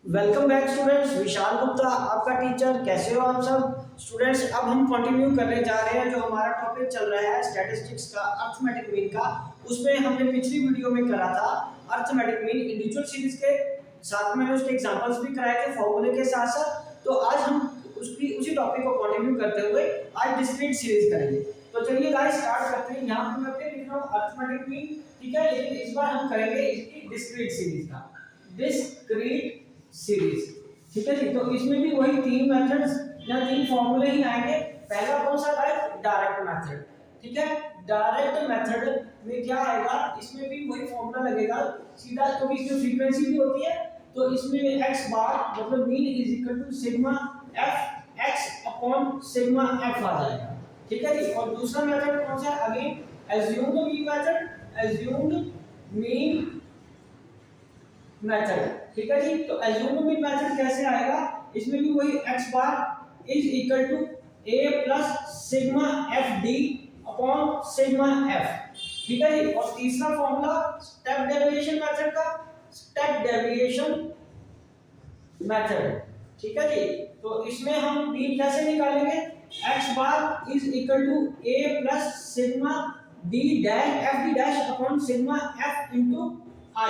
Welcome back students, Vishal Gupta आपका teacher. कैसे हो आप सब स्टूडेंट्स? अब हम कंटिन्यू करने जा रहे हैं जो हमारा टॉपिक चल रहा है स्टैटिस्टिक्स का, अर्थमेटिक मीन का। उसमें हमने पिछली वीडियो में करा था अर्थमेटिक मीन इंडिविजुअल सीरीज के साथ में उसके एग्जांपल्स भी कराए थे फॉर्मूले के साथ साथ। तो आज हम उसी टॉपिक को कंटिन्यू करते हुए आज डिस्क्रीट सीरीज करेंगे। तो चलिए गाइस स्टार्ट करते हैं। यहाँ पे मैं फिर लिख रहा हूँ अर्थमेटिक मीन, ठीक है, लेकिन इस बार हम करेंगे इसकी डिस्क्रीट सीरीज का, डिस्क्रीट सीरीज, ठीक है जी। तो इसमें भी वही तीन मेथड्स या तीन फॉर्मूले ही आएंगे। पहला कौन सा है? डायरेक्ट मेथड, ठीक है। डायरेक्ट मेथड में क्या आएगा? इसमें भी वही फॉर्मूला लगेगा सीधा, क्योंकि इसमें फ्रीक्वेंसी भी होती है। तो इसमें x बार मतलब mean is equal to sigma f x upon sigma f आ जाएगा, ठीक है जी। और दूसरा मेथड कौन सा है? Again assumed mean method, assumed mean method, ठीक है जी। तो एज्यूम्ड मीन मेथड कैसे आएगा? इसमें भी वही x bar is equal to a plus sigma F D upon sigma F, ठीक है जी। और तीसरा फॉर्मूला स्टेप डेविएशन मेथड का, स्टेप डेविएशन मेथड, ठीक है जी। तो इसमें हम मीन कैसे निकालेंगे? x bar is equal to a plus sigma d dash f d dash upon sigma f into i,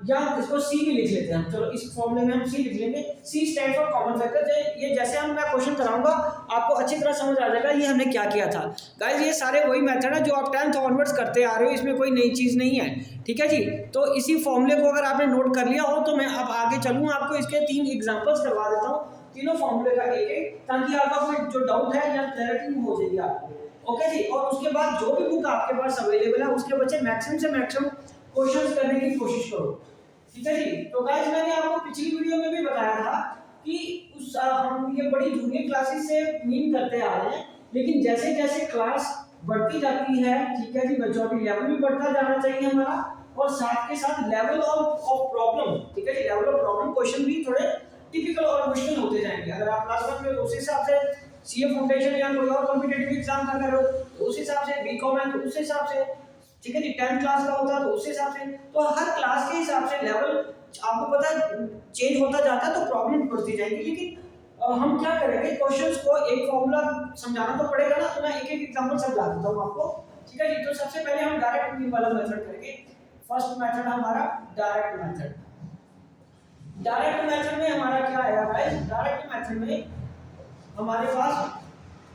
या इसको c भी लिख लेते हैं। चलो इस फॉर्मूले में हम c लिख लेंगे। c stand for common factor. ये जैसे हम मैं क्वेश्चन कराऊंगा आपको अच्छी तरह समझ आ जाएगा ये हमने क्या किया था। गाइस ये सारे वही मेथड है जो आप 10th ऑनवर्ड्स करते आ रहे हो, इसमें कोई नई चीज नहीं है, ठीक है जी। तो इसी फॉर्मूले को अगर आपने नोट कर लिया हो तो मैं अब आगे चलूँ, आपको इसके 3 एग्जांपल्स करवा देता हूँ, तीनों फॉर्मूले का एक एक, ताकि आपका कोई जो डाउट है या क्लैरिटी हो जाएगी आपको, ओके जी। और उसके बाद जो भी बुक आपके पास अवेलेबल है उसके बच्चे मैक्सिमम से मैक्सिमम क्वेश्चंस करने की कोशिश करो, ठीक है जी। तो गाइस मैंने आपको पिछली वीडियो में भी बताया था कि हम ये बड़ी जूनियर क्लासेस से मीन करते आ रहे हैं, लेकिन जैसे जैसे क्लास बढ़ती जाती है, ठीक है जी, मैच्योरिटी लेवल भी बढ़ता जाना चाहिए हमारा, और साथ के साथ लेवल ऑफ प्रॉब्लम, ठीक है जी, लेवल ऑफ प्रॉब्लम क्वेश्चन भी थोड़े टिपिकल और मुश्किल होते जाएंगे। अगर आप क्लास 1 में उस हिसाब से सीए फाउंडेशन या कोई और कॉम्पिटिटिव एग्जाम कर रहे हो तो उस हिसाब से, बीकॉम है तो उस हिसाब से, ठीक है जी, 10th क्लास का होता है तो उस हिसाब से, तो हर क्लास के हिसाब से लेवल आपको पता है चेंज होता जाता है, तो प्रॉब्लम बढ़ती जाएगी। लेकिन हम क्या करेंगे, क्वेश्चंस को एक फॉर्मूला समझाना तो पड़ेगा ना, तो मैं एक एक एग्जांपल समझा देता हूं आपको, ठीक है जी। तो सबसे पहले हम डायरेक्ट मीन वाला मेथड करेंगे। फर्स्ट मेथड हमारा डायरेक्ट मेथड। डायरेक्ट मेथड में हमारा क्या आएगा गाइस? डायरेक्ट मेथड में हमारे पास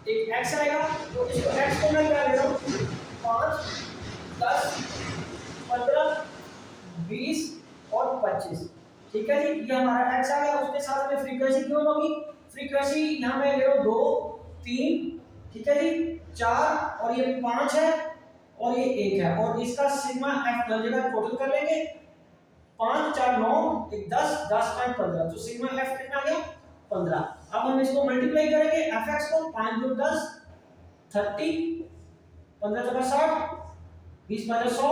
एक x आएगा, तो इसको x को मैं क्या ले रहा हूं? 5 10 15 20 और 25, ठीक है जी। ये हमारा x आ गया। उसके साथ में फ्रीक्वेंसी क्यों होगी? फ्रीक्वेंसी यहाँ मैं ले रहा हूँ 2 3, ठीक है जी, 4 और ये 5 है और ये 1 है, और इसका सिग्मा f हर जगह टोटल कर लेंगे। 5 4 9 1 10 10 5 15, तो सिग्मा f कितना आ गया? 15। अब हम इसको मल्टीप्लाई करेंगे fx को, 5 2 10 30, 15 4 60, 20 5 100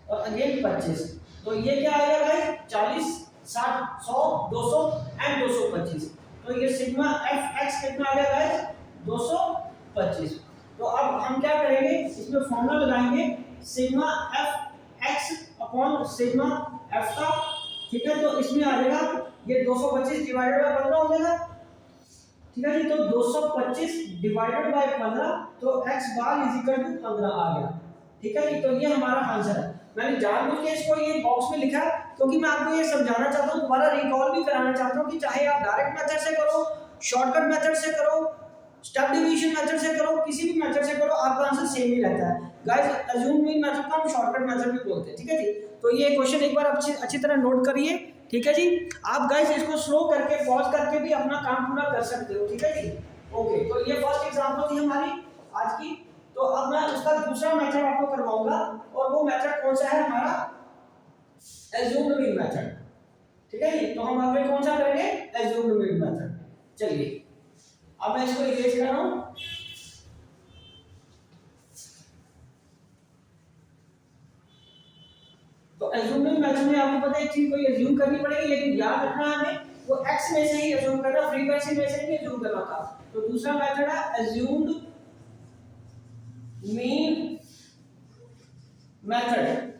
और अगेन 25। तो ये क्या आएगा गाइस? 40 60 100 200 एंड 225। तो ये सिग्मा fx कितना आ गया गाइस? 225। तो अब हम क्या करेंगे, इसमें फॉर्मूला लगाएंगे sigma fx upon sigma f का, ठीक है। तो इसमें आ जाएगा ये 225 डिवाइडेड बाय 15 हो जाएगा, ठीक है जी। तो 225 डिवाइडेड बाय 15, तो x bar is equal to 15 आ गया, ठीक है जी। तो ये हमारा आंसर है। मैंने जानबूझ के इसको ये बॉक्स में लिखा है क्योंकि मैं आपको ये समझाना चाहता हूँ, दोबारा रिकॉल भी कराना चाहता हूँ कि चाहे आप डायरेक्ट मेथड से करो, शॉर्टकट मेथड से करो, स्टेप डिवीजन मेथड से करो, किसी भी मेथड से करो, आपका आंसर सेम ही रहता है। गाइस अज्यूम मीन मेथड को हम शॉर्टकट मेथड भी बोलते हैं, ठीक है जी। तो ये क्वेश्चन एक बार अच्छी तरह नोट करिए, ठीक है जी। आप गाइस इसको स्लो करके पॉज करके भी अपना काम पूरा कर सकते हो, ठीक है जी। ओके, तो ये फर्स्ट एग्जांपल थी हमारी आज की। तो अब मैं उसका दूसरा मेथड आपको करवाऊंगा, और वो मेथड कौन सा है? हमारा एज्यूम्ड मीन मेथड, ठीक है जी। तो हम आगे कौन सा करेंगे? Assumed mean method. चलिए अब मैं इसको इरेज कर रहा हूं। तो एज्यूम्ड मीन मेथड में आपको पता है एक चीज कोई एज्यूम करनी पड़ेगी, लेकिन याद रखना हमें वो x में से ही एज्यूम करना, फ्रीक्वेंसी में से नहीं एज्यूम करना था। तो दूसरा मेथड है एज्यूम्ड मीन मेथड,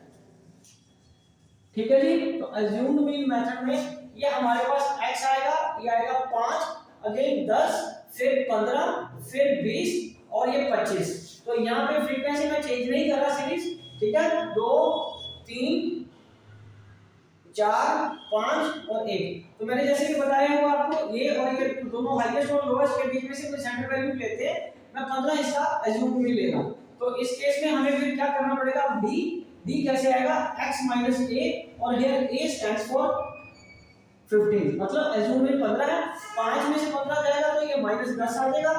ठीक है जी। तो अज्यूम्ड मीन मेथड में ये हमारे पास x आएगा, ये आएगा 5, अगेन 10, फिर 15, फिर 20 और ये 25। तो यहाँ पे फ्रीक्वेंसी में चेंज नहीं कर रहा सीरीज, ठीक है। 2 3 4 5 और 1। तो मैंने जैसे कि बताया हुआ आपको, ये और ये दोनों हाईएस्ट और लोएस्ट के बीच में से कोई सेंटर वैल्यू लेते हैं, मैं 15 इसका अज्यूम में ले रहा हूं। तो इस केस में हमें फिर क्या करना पड़ेगा, डी कैसे आएगा, x माइनस a, और हियर a स्टैंड्स फॉर 15, मतलब अज्यूम में 15 है, 5 में से 15 जाएगा तो ये -10 आ जाएगा,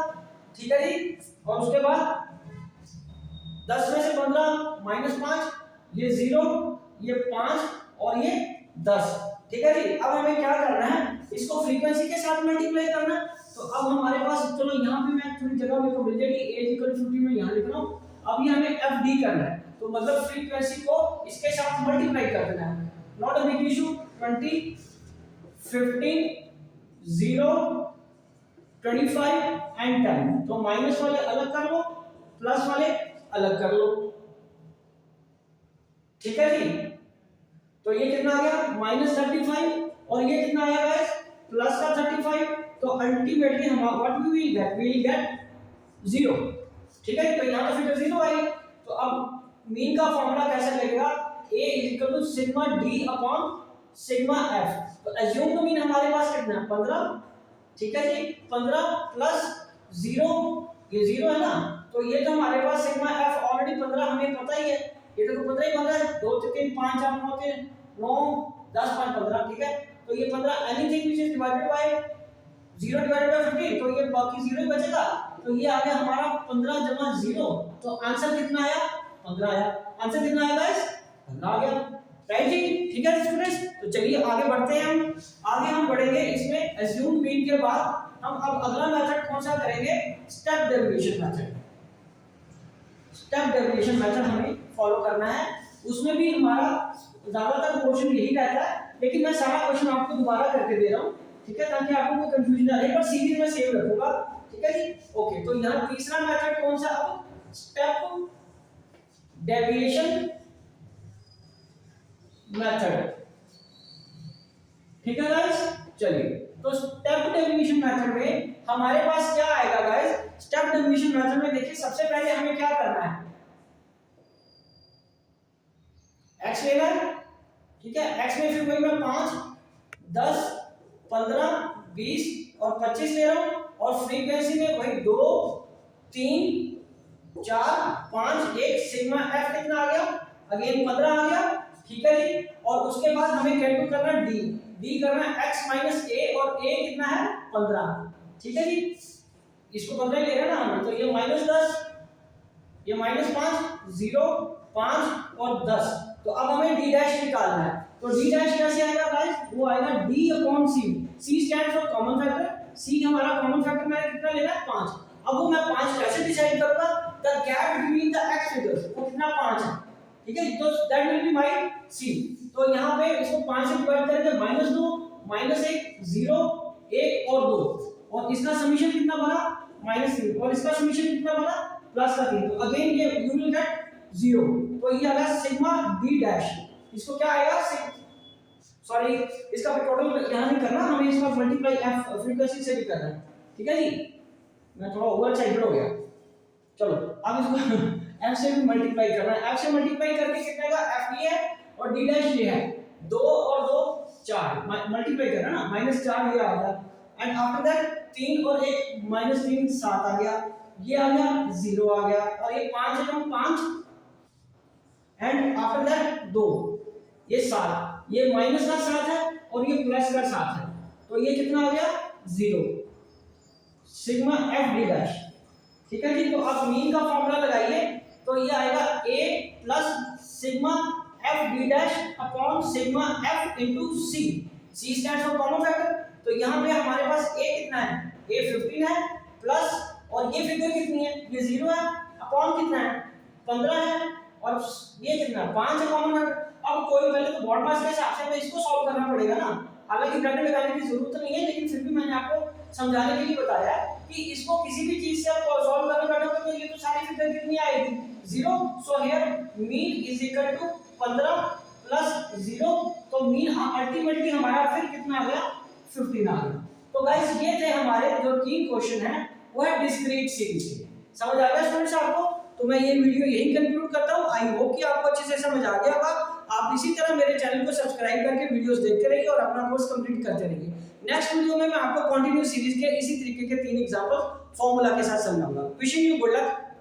ठीक है जी। और उसके बाद 10 में से 15 -5, ये 0, ये 5 और ये 10, ठीक है जी। अब हमें क्या करना है, इसको फ्रीक्वेंसी के साथ मल्टीप्लाई करना है। तो अब हमारे पास, चलो यहाँ पे मैं थोड़ी जगह मेरे को मिल जाएगी, a = 50 में यहाँ लिख रहा हूँ। अब ये हमें fd करना है, तो मतलब फ्रीक्वेंसी को इसके साथ मल्टीप्लाई कर देना है। Not a big issue. 20 15 0 25 and 10। तो माइनस वाले अलग कर लो, प्लस वाले अलग कर लो, ठीक है जी। तो ये कितना आ गया, -35, और ये कितना आया गाइस, प्लस का 35। तो अल्टीमेटली हम व्हाट वी विल गेट 0, ठीक है। तो यहाँ तो फिगर 0 आई। तो अब मीन का फॉर्मूला कैसे लगेगा, a = sigma d upon sigma f। तो अज्यूम मीन हमारे पास कितना है, 15, ठीक है जी। 15 प्लस 0, ये 0 है ना, तो ये तो हमारे पास सिग्मा f ऑलरेडी 15 हमें पता ही है, ये तो 15 ही बन रहा है। 2 3 5 4 9 3 9 10 5 15, ठीक है। तो ये 15 anything which is divided by 0 divided by 15, तो ये बाकी 0 ही बचेगा। तो ये आ गया हमारा 15 जमा 0, तो आंसर कितना आया, 15 आया। आंसर कितना आया गाइस, 15 आ गया, राइट जी, ठीक है स्टूडेंट्स। तो चलिए आगे बढ़ते हैं। हम बढ़ेंगे इसमें अज्यूम मीन के बाद हम अब अगला मेथड कौन सा करेंगे, step deviation method. Step deviation method हमें फॉलो करना है। उसमें भी हमारा ज्यादातर क्वेश्चन यही रहता है, लेकिन मैं सारा क्वेश्चन आपको दोबारा करके दे रहा हूं, ठीक है, ताकि आपको कोई कंफ्यूजन ना रहे, पर सीरीज में सेव रखूंगा, ठीक है जी। ओके, तो यहां तीसरा मेथड कौन सा, अब स्टेप डेविएशन मेथड, ठीक है गाइस। चलिए, तो स्टेप डेविएशन मेथड में हमारे पास क्या आएगा गाइस, स्टेप डेविएशन मेथड में देखिए सबसे पहले हमें क्या करना है, x लेना है, ठीक है। x में फिर वही मैं 5 10 15 20 और 25 ले रहा हूं, और फ्रीक्वेंसी में वही 2 3 4 5 1, सिग्मा f कितना आ गया, अगेन 15 आ गया, ठीक है जी। और उसके बाद हमें कैलकुलेट करना है d करना है x माइनस a, और a कितना है 15, ठीक है जी। इसको 15 ले रहे हैं ना हम, तो ये -10, ये -5 0 5 और 10। तो अब हमें d डैश निकालना है। तो d डैश कैसे आएगा गाइस, वो आएगा d upon c। c stand for common factor, c हमारा कॉमन फैक्टर मैंने कितना लेना है, 5। अब वो मैं 5 कैसे डिसाइड करूंगा, the gap between the x figures, वो कितना 5 है, ठीक है। तो that will be my c। तो यहां पे इसको 5 से डिवाइड करेंगे, -2 -1 0 1 और 2, और इसका समीशन कितना बना, -3, और इसका समीशन कितना बना, +3। तो अगेन ये यू विल गेट 0। तो ये आ गया सिग्मा d डैश। इसको क्या आएगा, सॉरी इसका टोटल यहां नहीं करना, हमें इसका मल्टीप्लाई f फ्रीक्वेंसी से भी करना है, ठीक है जी। मैं थोड़ा ओवर एक्साइटेड हो गया। चलो अब इसको f से भी मल्टीप्लाई करना है। f से मल्टीप्लाई करके कितना आएगा, f ये है और d डैश ये है, 2 और 2 4, मल्टीप्लाई करना ना, -4 ये आ गया, एंड आफ्टर दैट 3 और 1 -3 7 आ गया, ये आ गया 0 आ गया, और ये 5 है, 5 एंड आफ्टर दैट 2, ये 7, ये माइनस का 7 है और ये प्लस का 7 है, तो ये कितना आ गया 0, सिग्मा f d डैश, ठीक है जी। तो अब मीन का फॉर्मूला लगाइए, तो ये आएगा a plus sigma f d dash upon sigma f into c। c stands for common factor, तो यहां पे हमारे पास a कितना है, a 15 है, प्लस और ये फिगर कितनी है, ये 0 है, अपॉन कितना है 15 है, और ये कितना 5 है कॉमन फैक्टर। अब कोई पहले तो बॉड मास के हिसाब से हमें इसको सॉल्व करना पड़ेगा ना, हालांकि ब्रैकेट लगाने की जरूरत नहीं है, लेकिन फिर भी मैंने आपको समझाने के लिए बताया कि इसको किसी भी चीज से आप सॉल्व करने बैठोगे तो ये तो सारी फिगर कितनी आएगी 0। So here mean is equal to 15 plus 0, तो मीन अल्टीमेटली हमारा फिर कितना आ गया 15 आ गया। तो गाइस ये थे हमारे जो 3 क्वेश्चन हैं वो है डिस्क्रीट सीरीज के। समझ आ गया स्टूडेंट्स आपको? तो मैं ये वीडियो यही कंक्लूड करता हूँ। आई होप कि आपको अच्छे से समझ आ गया होगा। आप इसी तरह मेरे चैनल को सब्सक्राइब करके वीडियोस देखते रहिए और अपना कोर्स कंप्लीट करते रहिए। नेक्स्ट वीडियो में मैं आपको कंटिन्यू सीरीज के इसी तरीके के 3 एग्जांपल फॉर्मूला के साथ समझाऊंगा। Wishing you good luck.